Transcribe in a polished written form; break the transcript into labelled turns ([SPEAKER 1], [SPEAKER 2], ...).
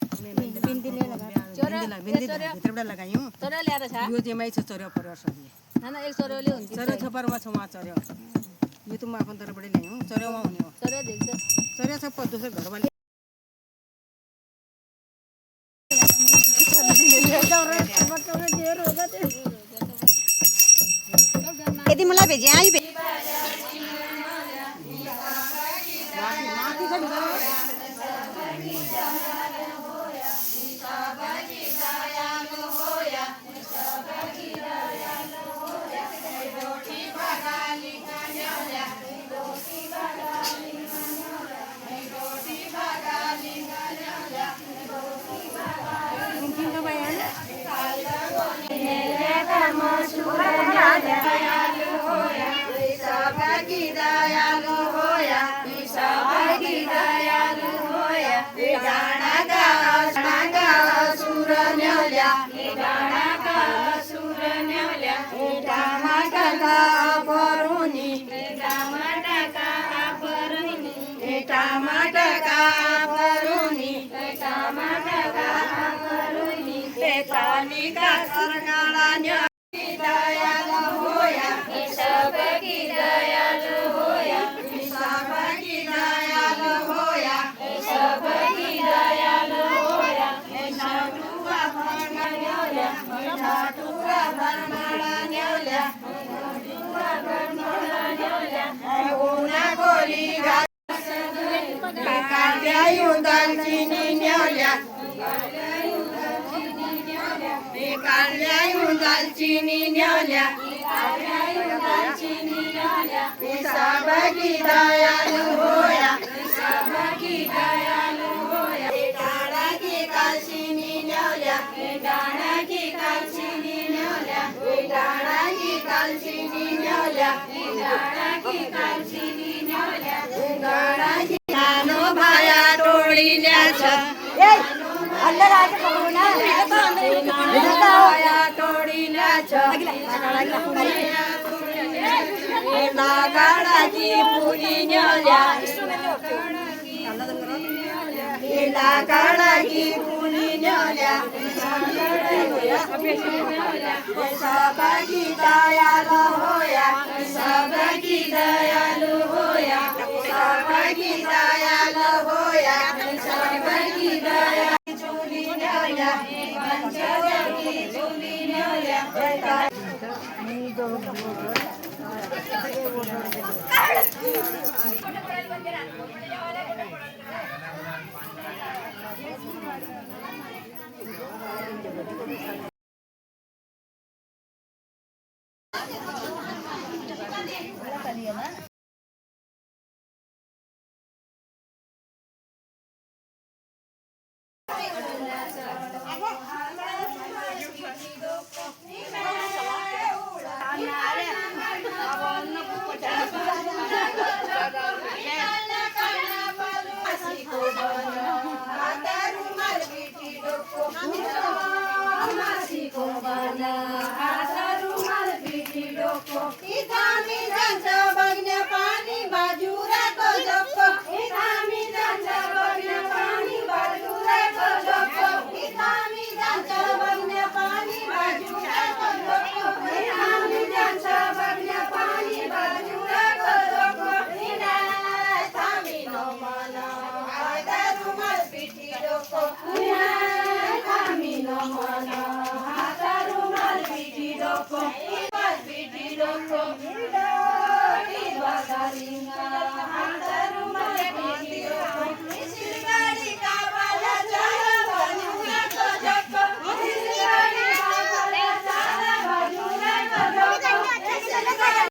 [SPEAKER 1] बिन्दीले भित्रबाट लगायौँ चोरो ल्याएर छ यो चाहिँ माइछ चोरो पर्यो सरी हैन एक चोरोले हुन्छ चोरो छपरमा छ वहाँ चोरो यो त म आफन्तरबाट ल्यायौँ चोरोमा हुने हो चोरो देख्छ चोरो छ दोस्रो घरवाली यदि मलाई भेजे आई दालचिनी न्याल्या सबकी दयालु होया सबकी दयालु होया डाड़ा की कालचिनी न्याल्या डाड़ा की कालचिनी न्याल्या डाड़ा की कालचिनी न्याल्या डाड़ा की कालचिनी न्याल्या डाड़ा की नानो भाया टोळील्या छ ए अंदर आके पकडू ना भाया टोळील्या छ लागाडाची पुरी न्याल्या लागाडाची पुरी न्याल्या सबकी दयालु होया सबकी दयालु होया सबकी दयालु होया सबकी दया चुली न्याल्या पंचवटी चुली न्याल्या